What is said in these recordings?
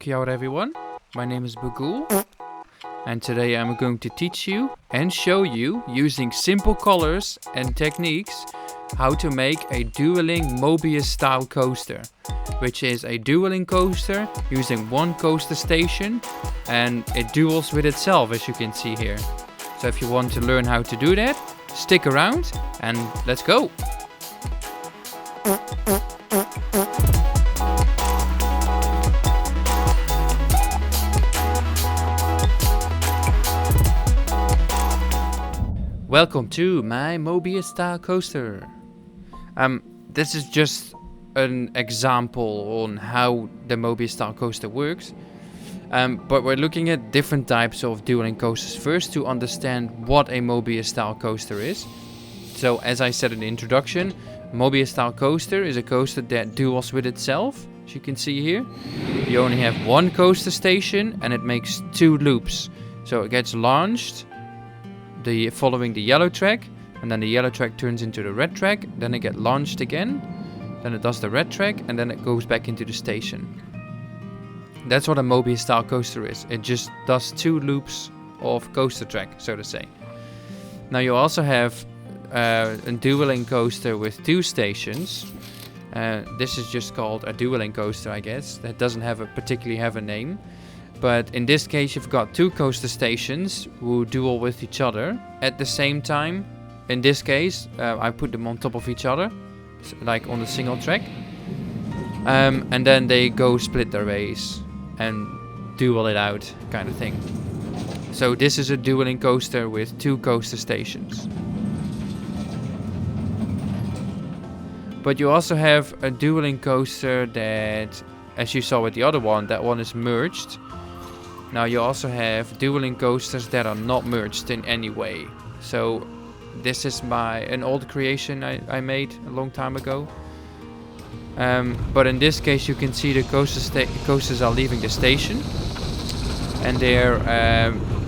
Kia ora everyone, my name is Bagul, and today I'm going to teach you and show you, using simple colors and techniques, how to make a dueling Mobius style coaster, which is a dueling coaster using one coaster station, and it duels with itself, as you can see here. So if you want to learn how to do that, stick around and let's go! Welcome to my Mobius style coaster. This is just an example on how the Mobius style coaster works. But we're looking at different types of dueling coasters first to understand what a Mobius style coaster is. So as I said in the introduction, Mobius style coaster is a coaster that duels with itself, as you can see here. You only have one coaster station and it makes two loops. So it gets launched following the yellow track, and then the yellow track turns into the red track, then it gets launched again, then it does the red track, and then it goes back into the station. That's what a Mobius style coaster is. It just does two loops of coaster track, so to say. Now you also have a dueling coaster with two stations. This is just called a dueling coaster, I guess. That doesn't particularly have a name. But in this case, you've got two coaster stations who duel with each other at the same time. In this case, I put them on top of each other, like on the single track. And then they go split their ways and duel it out, kind of thing. So this is a dueling coaster with two coaster stations. But you also have a dueling coaster that, as you saw with the other one, that one is merged. Now you also have dueling coasters that are not merged in any way. So this is an old creation I made a long time ago. But in this case you can see the coasters are leaving the station. And they're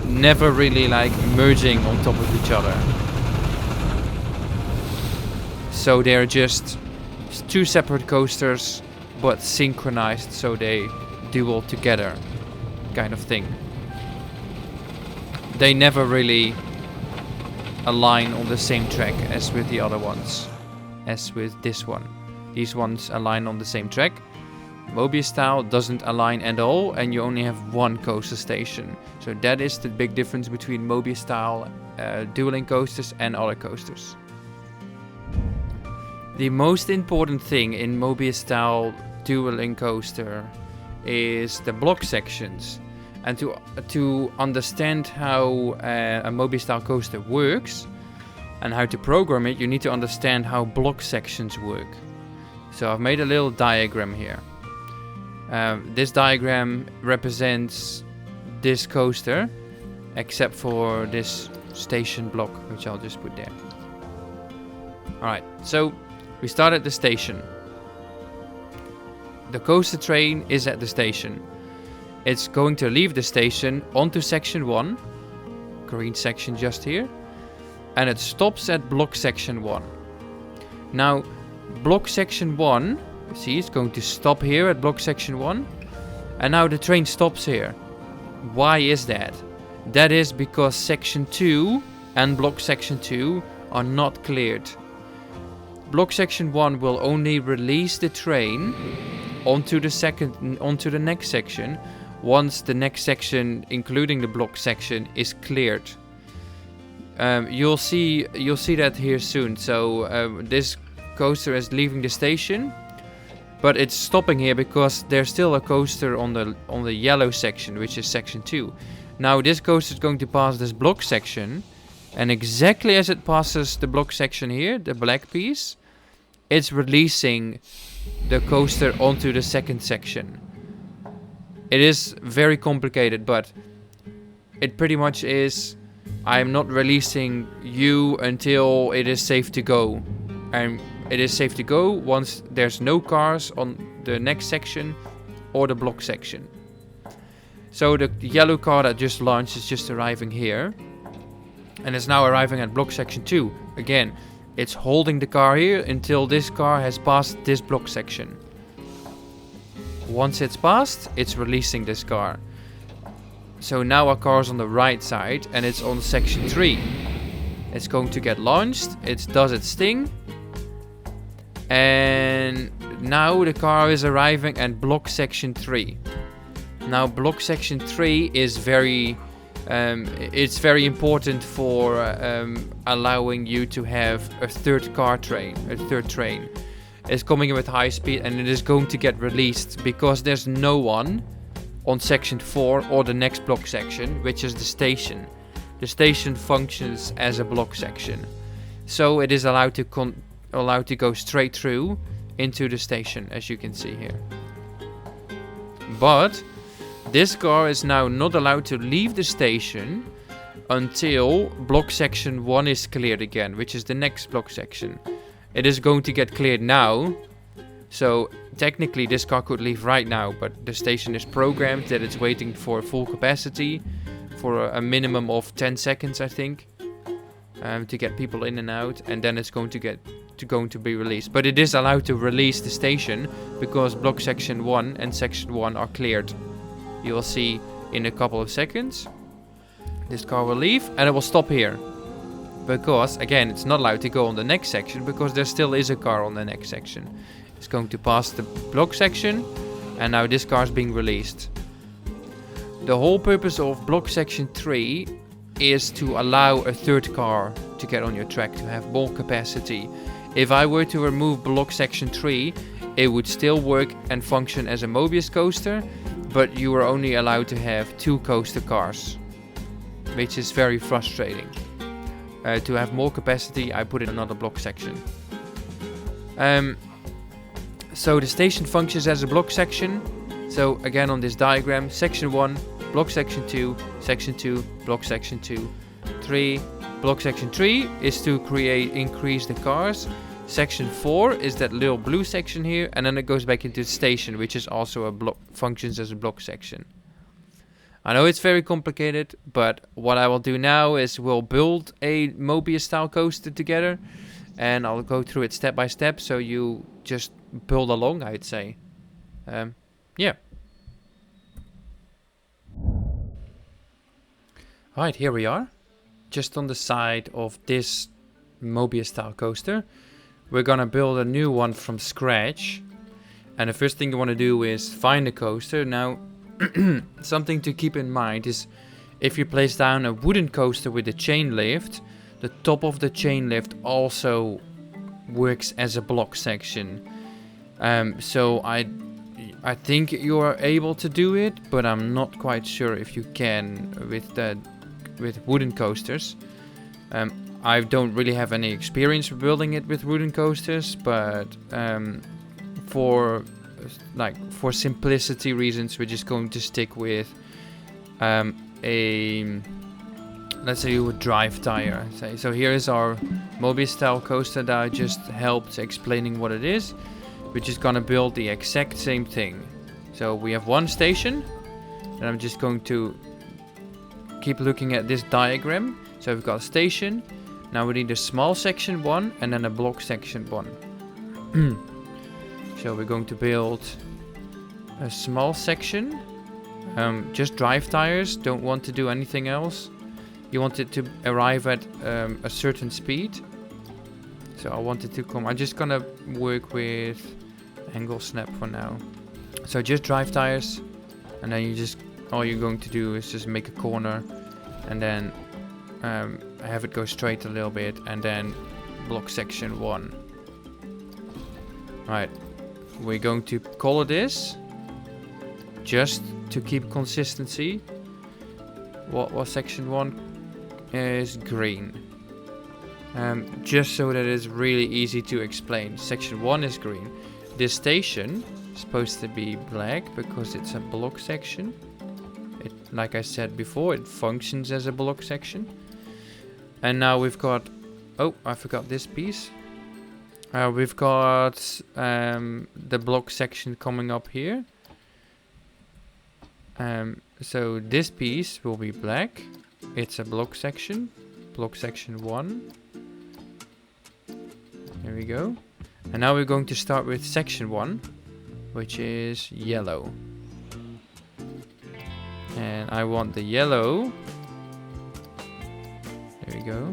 never really like merging on top of each other. So they're just two separate coasters but synchronized, so they duel together, kind of thing. They never really align on the same track as with the other ones, as with this one. These ones align on the same track. Mobius style doesn't align at all, and you only have one coaster station. So that is the big difference between Mobius style dueling coasters and other coasters. The most important thing in Mobius style dueling coaster is the block sections. And to understand how a Mobius style coaster works and how to program it, you need to understand how block sections work. So I've made a little diagram here. This diagram represents this coaster, except for this station block, which I'll just put there. Alright, so we start at the station. The coaster train is at the station. It's going to leave the station onto section 1, green section just here, and it stops at block section 1. Now, block section 1, see, it's going to stop here at block section 1, and now the train stops here. Why is that? That is because section 2 and block section 2 are not cleared. Block section 1 will only release the train onto the next section once the next section, including the block section, is cleared. You'll see that here soon. So this coaster is leaving the station, but it's stopping here because there's still a coaster on the yellow section, which is section 2. Now this coaster is going to pass this block section, and exactly as it passes the block section here, the black piece, it's releasing the coaster onto the second section. It is very complicated, but it pretty much is, I'm not releasing you until it is safe to go. And it is safe to go once there's no cars on the next section or the block section. So the yellow car that just launched is just arriving here. And it's now arriving at block section 2. Again, it's holding the car here until this car has passed this block section. Once it's passed, it's releasing this car. So now our car is on the right side and it's on section 3. It's going to get launched. It does its thing. And now the car is arriving at block section 3. Now block section 3 is it's very important for allowing you to have a third train. It's coming in with high speed and it is going to get released because there's no one on section 4 or the next block section, which is the station. The station functions as a block section. So it is allowed to go straight through into the station, as you can see here. But this car is now not allowed to leave the station until block section 1 is cleared again, which is the next block section. It is going to get cleared now. So technically this car could leave right now, but the station is programmed that it's waiting for full capacity for a minimum of 10 seconds, I think, to get people in and out, and then it's going to be released. But it is allowed to release the station because block section 1 and section 1 are cleared. You will see in a couple of seconds. This car will leave and it will stop here. Because, again, it's not allowed to go on the next section because there still is a car on the next section. It's going to pass the block section and now this car is being released. The whole purpose of block section 3 is to allow a third car to get on your track, to have more capacity. If I were to remove block section 3, it would still work and function as a Mobius coaster, but you are only allowed to have 2 coaster cars, which is very frustrating. To have more capacity, I put in another block section. So the station functions as a block section. So again on this diagram, section 1, block section 2, section 2, block section 2, 3. Block section 3 is to increase the cars. Section 4 is that little blue section here, and then it goes back into the station, which is also functions as a block section. I know it's very complicated, but what I will do now is we'll build a Mobius style coaster together, and I'll go through it step by step, so you just build along, I'd say. Yeah. Alright, here we are. Just on the side of this Mobius style coaster. We're gonna build a new one from scratch. And the first thing you want to do is find the coaster. Now, something to keep in mind is if you place down a wooden coaster with a chain lift, the top of the chain lift also works as a block section. So I think you are able to do it, but I'm not quite sure if you can with wooden coasters. I don't really have any experience building it with wooden coasters, but for simplicity reasons, we're just going to stick with let's say a drive tire. So here is our Mobius style coaster that I just helped explaining what it is. We're just gonna build the exact same thing. So we have one station, and I'm just going to keep looking at this diagram. So we've got a station. Now we need a small section 1 and then a block section 1. So we're going to build a small section. Just drive tires, don't want to do anything else. You want it to arrive at a certain speed. So I want it to come. I'm just gonna work with angle snap for now. So just drive tires, and then all you're going to do is just make a corner, and then have it go straight a little bit, and then block section 1. Right, we're going to color this just to keep consistency. What was section 1 is green. Just so that it's really easy to explain. Section 1 is green. This station is supposed to be black because it's a block section. Like I said before, it functions as a block section. And now we've got... Oh, I forgot this piece. We've got the block section coming up here. So this piece will be black. It's a block section 1. There we go. And now we're going to start with section 1. which is yellow. And I want the yellow. There we go.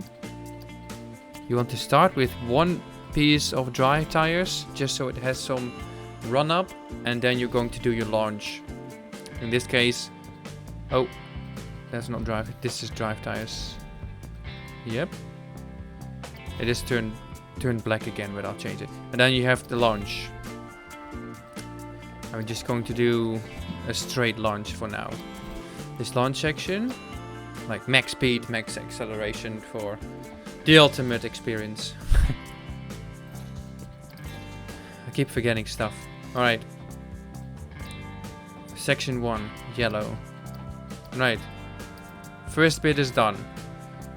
You want to start with one piece of dry tires, just so it has some run up, and then you're going to do your launch. In this case, oh, that's not drive, this is drive tires. Yep. It is turned black again, but I'll change it. And then you have the launch. I'm just going to do a straight launch for now. This launch section, like max speed, max acceleration for the ultimate experience. I keep forgetting stuff. Alright. Section 1, yellow. Right. First bit is done.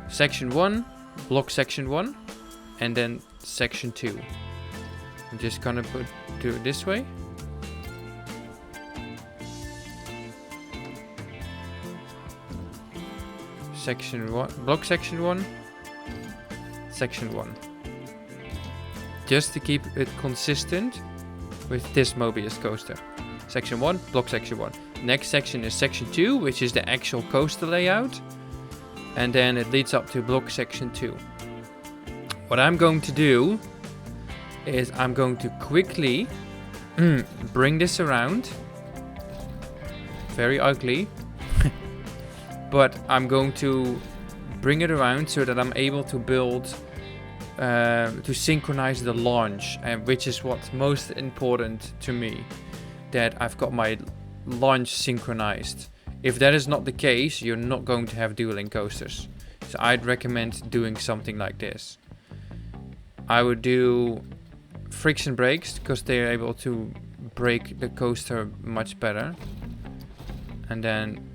Section 1, block section 1, and then section 2. I'm just gonna do it this way. Section 1, block section 1, section 1. Just to keep it consistent with this Mobius coaster. Section 1, block section 1. Next section is section 2, which is the actual coaster layout. And then it leads up to block section 2. What I'm going to do is I'm going to quickly bring this around. Very ugly. But I'm going to bring it around so that I'm able to build, to synchronize the launch, which is what's most important to me. That I've got my launch synchronized. If that is not the case, you're not going to have dueling coasters. So I'd recommend doing something like this. I would do friction brakes because they're able to brake the coaster much better. And then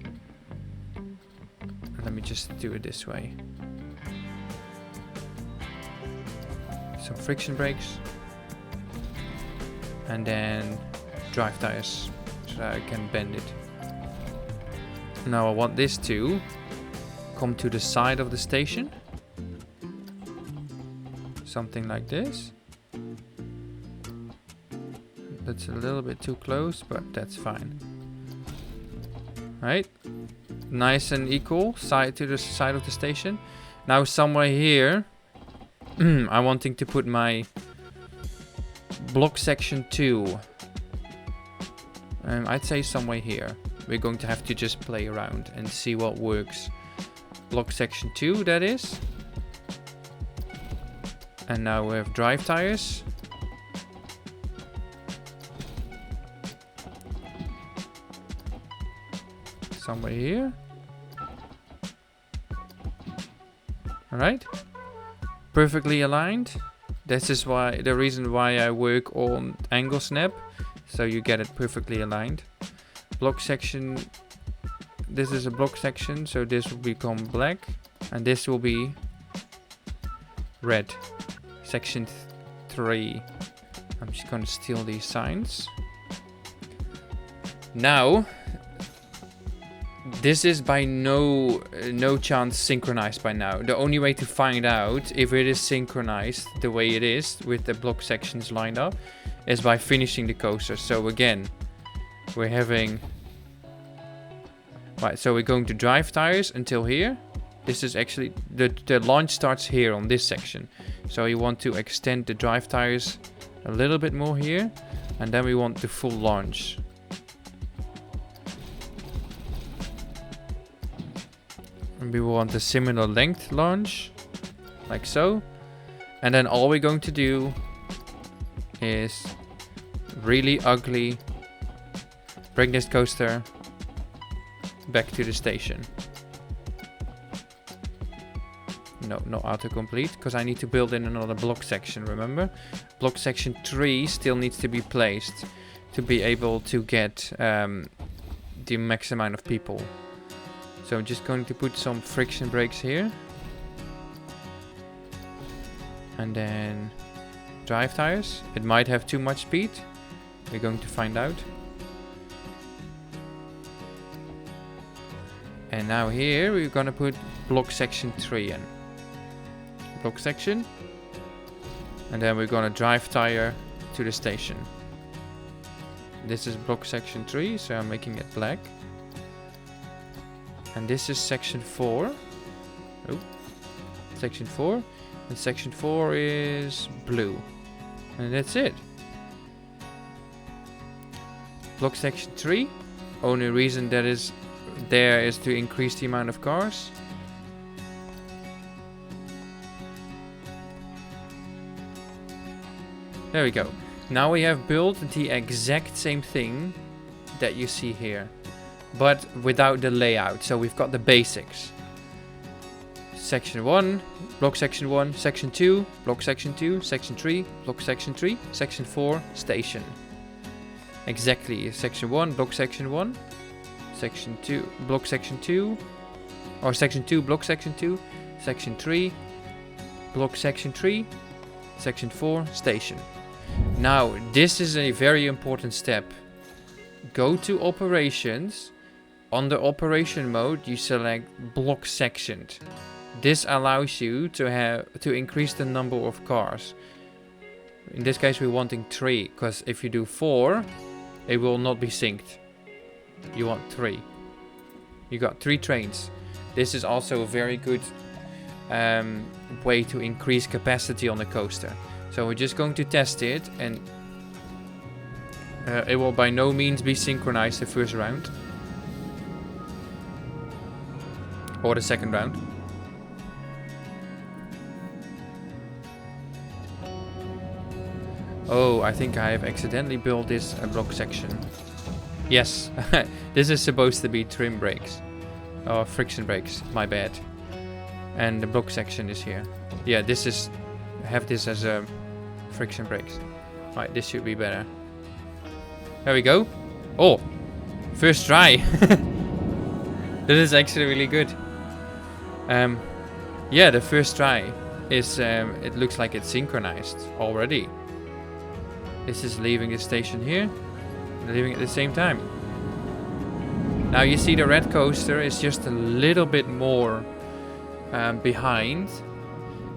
let me just do it this way. Some friction brakes. And then drive tires so that I can bend it. Now I want this to come to the side of the station. Something like this. That's a little bit too close, but that's fine. Right? Nice and equal side to the side of the station. Now somewhere here I'm wanting to put my block section 2. I'd say somewhere here. We're going to have to just play around and see what works. Block section 2, that is. And now we have drive tires. Somewhere here. Alright. Perfectly aligned. This is why the reason why I work on angle snap. So you get it perfectly aligned. Block section. This is a block section, so this will become black. And this will be red. Section 3. I'm just gonna steal these signs. Now, this is by no chance synchronized by now. The only way to find out if it is synchronized the way it is with the block sections lined up is by finishing the coaster. So again, we're having... Right, so we're going to drive tires until here. This is actually... The launch starts here on this section. So you want to extend the drive tires a little bit more here. And then we want the full launch. And we want a similar length launch. Like so. And then all we're going to do is really ugly bring this coaster back to the station. No, not autocomplete, because I need to build in another block section, remember? Block section 3 still needs to be placed to be able to get the max amount of people. So I'm just going to put some friction brakes here. And then drive tires. It might have too much speed. We're going to find out. And now here we're gonna put block section 3 in. Block section. And then we're gonna drive tire to the station. this is block section 3, so I'm making it black. And this is section 4. Oh, section 4. And section 4 is blue. And that's it. Block section 3. Only reason that is there is to increase the amount of cars. There we go. Now we have built the exact same thing that you see here, but without the layout. So we've got the basics. Section 1, block section 1, section 2, block section 2, section 3, block section 3, section 4, station. Exactly, section 1, block section 1, section 2, block section 2, or section 2, block section 2, section 3, block section 3, section 4, station. Now, this is a very important step. Go to operations. Under operation mode, you select block sectioned. This allows you to increase the number of cars. In this case, we're wanting 3, because if you do 4, it will not be synced. You want 3. You got 3 trains. This is also a very good way to increase capacity on the coaster. So we're just going to test it, and it will by no means be synchronized the first round. Or the second round. Oh, I think I have accidentally built this block section. Yes, this is supposed to be trim brakes. Or friction brakes, my bad. And the block section is here. Yeah, this is... have this as a friction brakes. Right, this should be better. There we go. Oh, first try. This is actually really good. Yeah, the first try is it looks like it's synchronized already. This is leaving the station here, leaving at the same time. Now you see the red coaster is just a little bit more behind.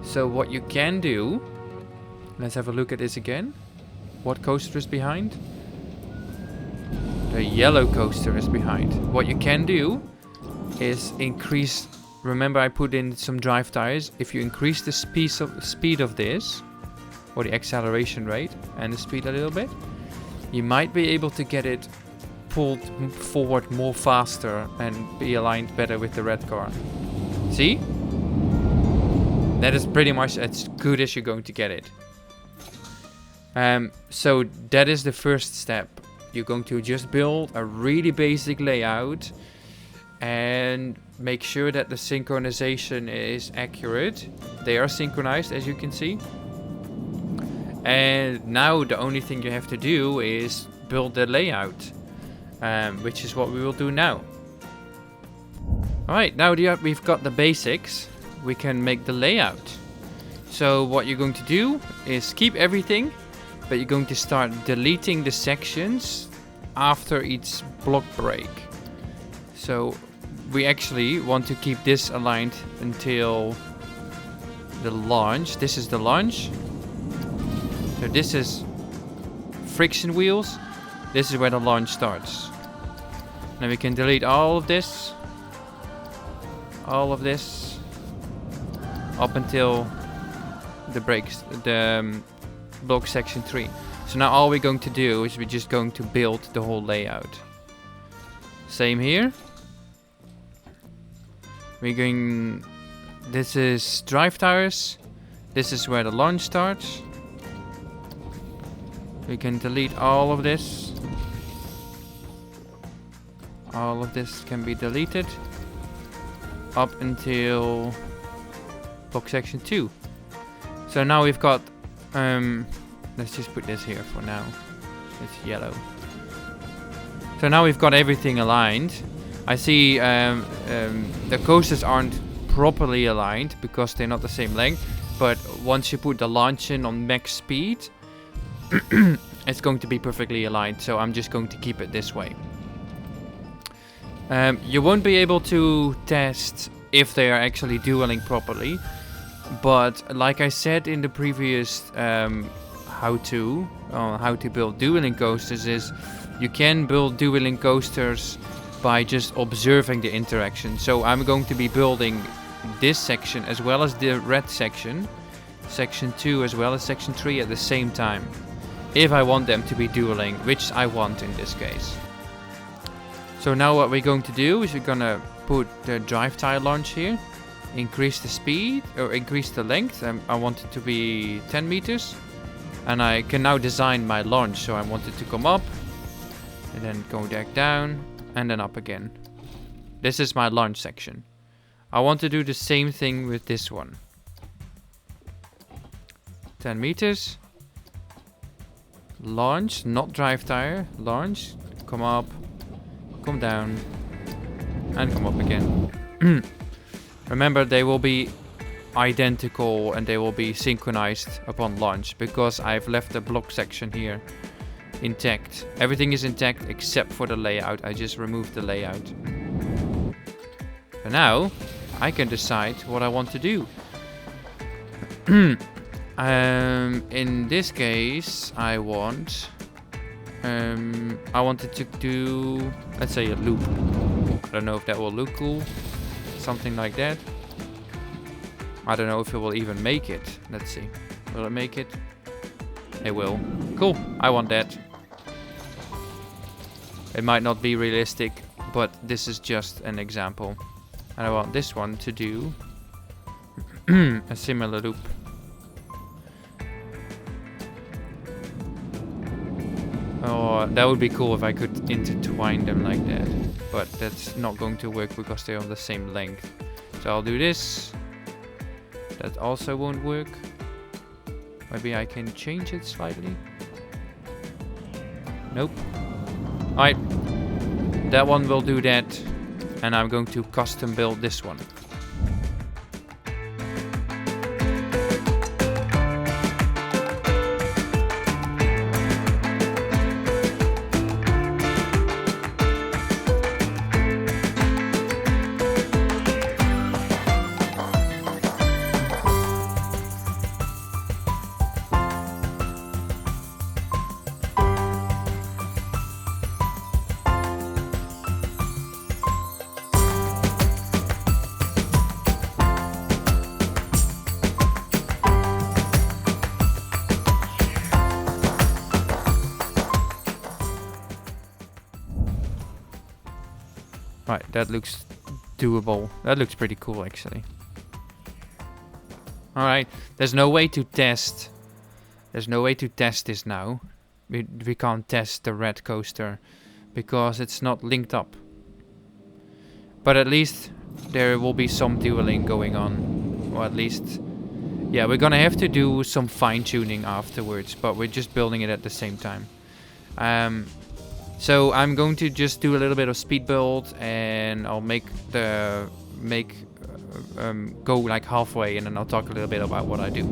So what you can do, let's have a look at this again. What coaster is behind? The yellow coaster is behind. What you can do is increase, remember I put in some drive tires. If you increase the speed of this, or the acceleration rate and the speed a little bit, you might be able to get it pulled forward more faster and be aligned better with the red car. See? That is pretty much as good as you're going to get it. So that is the first step. You're going to just build a really basic layout and make sure that the synchronization is accurate. They are synchronized, as you can see. And now the only thing you have to do is build the layout, which is what we will do now. Alright, now we've got the basics, we can make the layout. So what you're going to do is keep everything, but you're going to start deleting the sections after each block break. So we actually want to keep this aligned until the launch. This is the launch. So this is friction wheels. This is where the launch starts. Now we can delete all of this, up until the brakes, the block section 3. So now all we're going to do is we're just going to build the whole layout. Same here. We're going, this is drive tires. This is where the launch starts. We can delete all of this. All of this can be deleted up until block section 2. So now we've got, let's just put this here for now. It's yellow. So now we've got everything aligned. I see the coasters aren't properly aligned because they're not the same length. But once you put the launch in on max speed, it's going to be perfectly aligned, so I'm just going to keep it this way. You won't be able to test if they are actually dueling properly, but like I said in the previous how to build dueling coasters is You can build dueling coasters by just observing the interaction. So I'm going to be building this section as well as the red section, section 2 as well as section 3 at the same time. If I want them to be dueling, which I want in this case. So now what we're going to do is we're gonna put the drive tire launch here. Increase the speed, or increase the length. I want it to be 10 meters. And I can now design my launch. So I want it to come up, and then go back down, and then up again. This is my launch section. I want to do the same thing with this one. 10 meters. Launch, not drive tire. Launch, come up, come down, and come up again. Remember, they will be identical and they will be synchronized upon launch because I've left the block section here intact. Everything is intact except for the layout. I just removed the layout. So now I can decide what I want to do. In this case, I wanted to do, let's say, a loop. I don't know if that will look cool. Something like that. I don't know if it will even make it. Let's see. Will it make it? It will. Cool. I want that. It might not be realistic, but this is just an example. And I want this one to do a similar loop. Oh, that would be cool if I could intertwine them like that. But that's not going to work because they're on the same length. So I'll do this. That also won't work. Maybe I can change it slightly. Nope. Alright. That one will do that. And I'm going to custom build this one. Right, that looks doable. That looks pretty cool, actually. Alright, there's no way to test. There's no way to test this now. We can't test the red coaster because it's not linked up. But at least there will be some dueling going on. Or at least... yeah, we're gonna have to do some fine-tuning afterwards, but we're just building it at the same time. So I'm going to just do a little bit of speed build, and I'll go like halfway, and then I'll talk a little bit about what I do.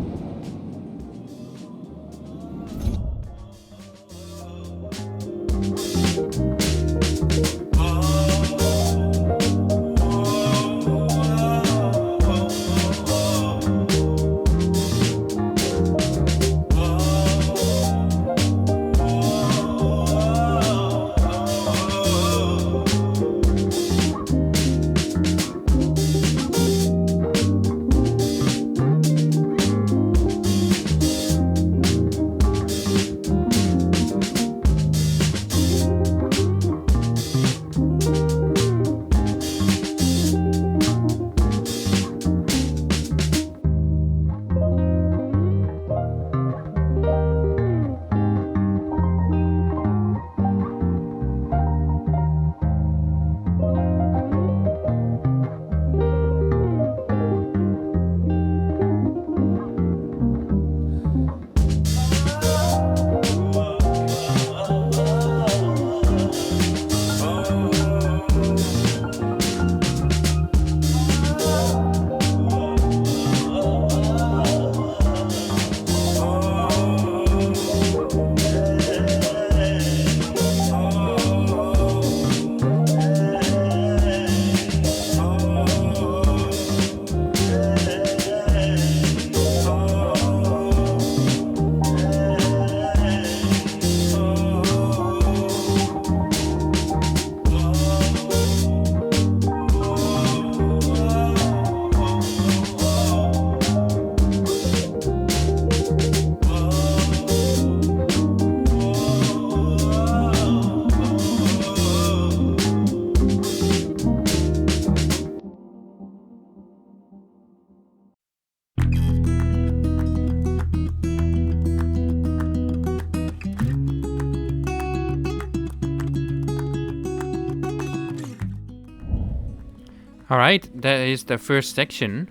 Alright, that is the first section.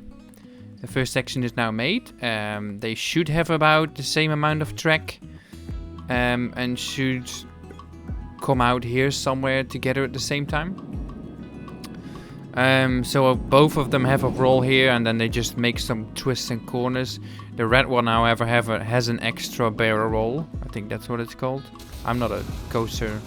The first section is now made. They should have about the same amount of track. And should come out here somewhere together at the same time. So both of them have a roll here, and then they just make some twists and corners. The red one, however, has an extra barrel roll. I think that's what it's called. I'm not a coaster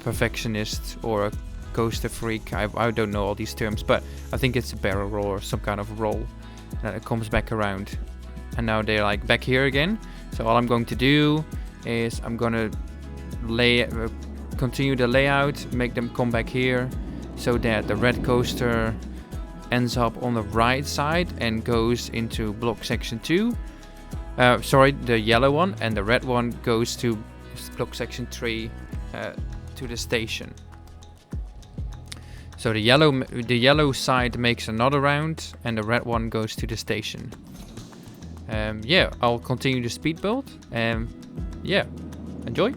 perfectionist or a coaster freak. I don't know all these terms, but I think it's a barrel roll or some kind of roll. And then it comes back around. And now they're like back here again. So all I'm going to do is I'm gonna continue the layout, make them come back here, so that the red coaster ends up on the right side and goes into block section 2. Sorry, the yellow one, and the red one goes to block section 3 to the station. So the yellow side makes another round, and the red one goes to the station. Yeah, I'll continue the speed build. Yeah, enjoy.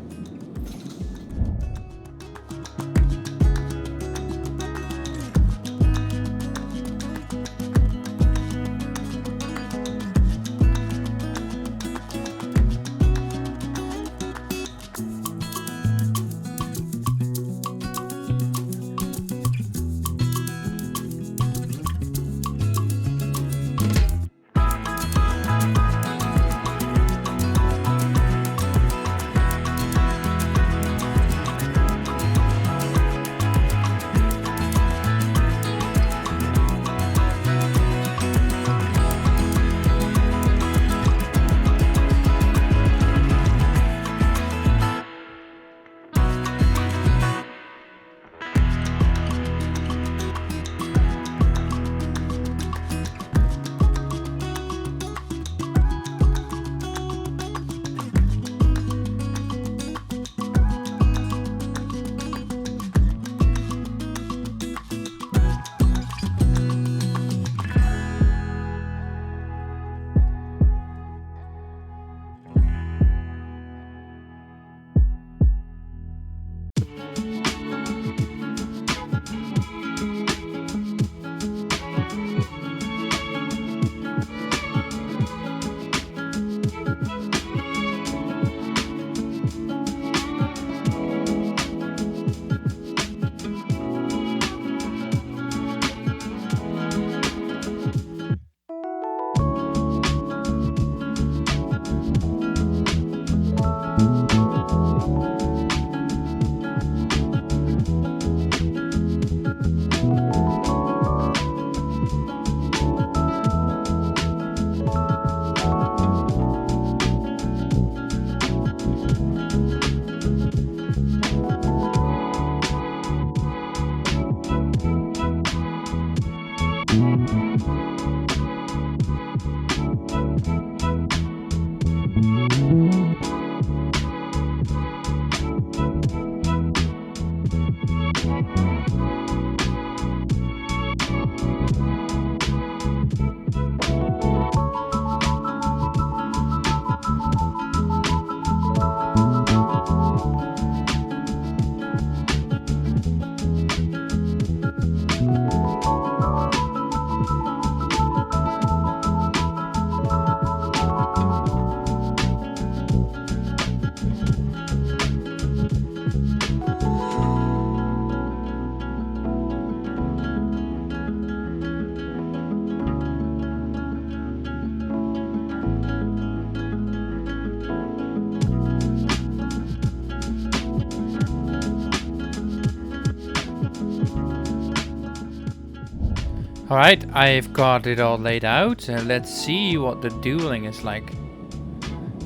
Alright, I've got it all laid out. Let's see what the dueling is like.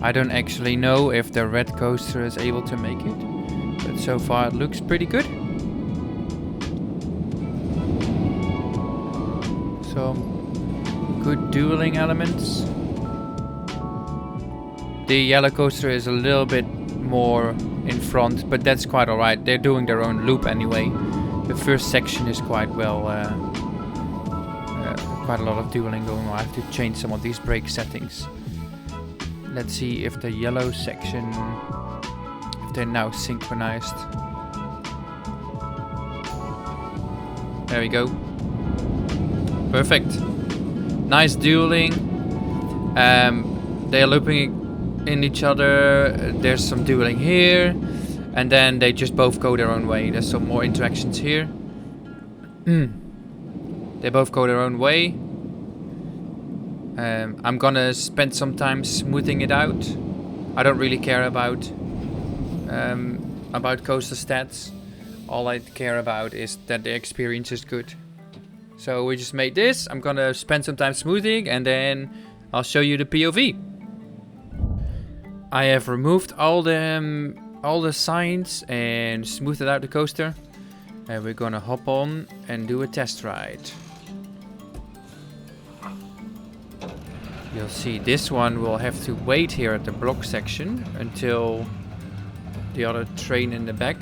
I don't actually know if the red coaster is able to make it, but so far it looks pretty good. Some good dueling elements. The yellow coaster is a little bit more in front, but that's quite alright. They're doing their own loop anyway. The first section is quite well, quite a lot of dueling going on. I have to change some of these brake settings. Let's see if the yellow section, if they're now synchronized. There we go. Perfect. Nice dueling. They are looping in each other. There's some dueling here. And then they just both go their own way. There's some more interactions here. They both go their own way. I'm gonna spend some time smoothing it out. I don't really care about coaster stats. All I care about is that the experience is good. So we just made this. I'm gonna spend some time smoothing and then I'll show you the POV. I have removed all the signs and smoothed out the coaster. And we're gonna hop on and do a test ride. You'll see this one will have to wait here at the block section until the other train in the back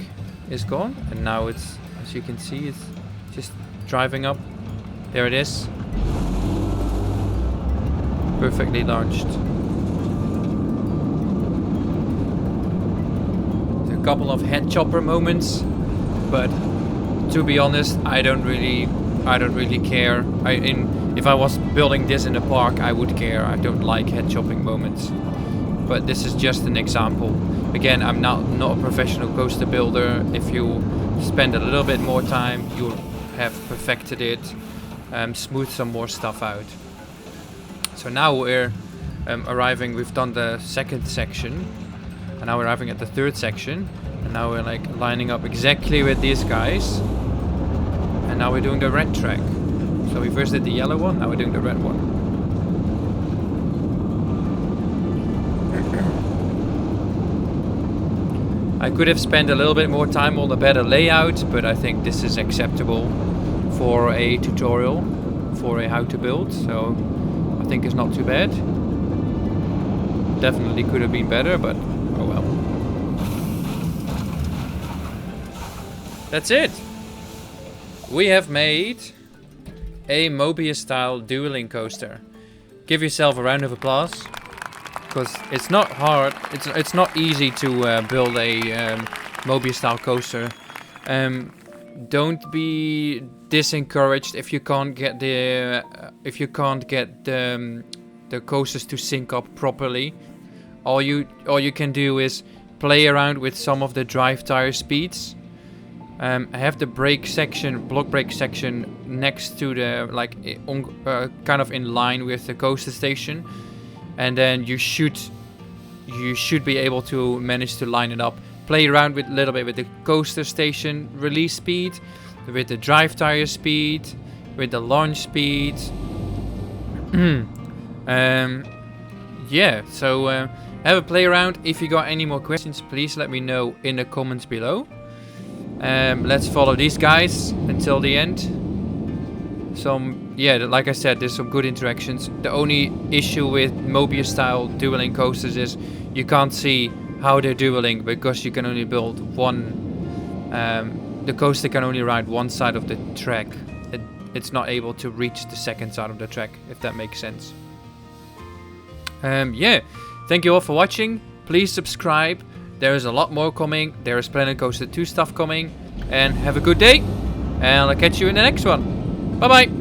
is gone. And now it's, as you can see, it's just driving up. There it is. Perfectly launched. A couple of head chopper moments, but to be honest, I don't really care. If I was building this in a park, I would care. I don't like head chopping moments, but this is just an example. Again, I'm not a professional coaster builder. If you spend a little bit more time, you'll have perfected it. Smooth some more stuff out. So now we're arriving. We've done the second section, and now we're arriving at the third section. And now we're like lining up exactly with these guys. And now we're doing the red track. So we first did the yellow one, now we're doing the red one. I could have spent a little bit more time on the better layout, but I think this is acceptable for a tutorial, for a how to build. So I think it's not too bad. Definitely could have been better, but oh well. That's it. We have made a Mobius style dueling coaster. Give yourself a round of applause, because it's not hard. It's not easy to build a Mobius style coaster. Don't be discouraged if you can't get the coasters to sync up properly. All you can do is play around with some of the drive tire speeds. Have the block brake section next to the kind of in line with the coaster station, and then you should be able to manage to line it up. Play around with a little bit with the coaster station release speed, with the drive tire speed, with the launch speed. Yeah. So have a play around. If you got any more questions, please let me know in the comments below. Let's follow these guys until the end. Like I said, there's some good interactions. The only issue with Mobius style dueling coasters is you can't see how they're dueling because you can only build one. The coaster can only ride one side of the track. It's not able to reach the second side of the track, if that makes sense. Yeah, thank you all for watching. Please subscribe. There is a lot more coming. There is Planet Coaster 2 stuff coming. And have a good day. And I'll catch you in the next one. Bye bye.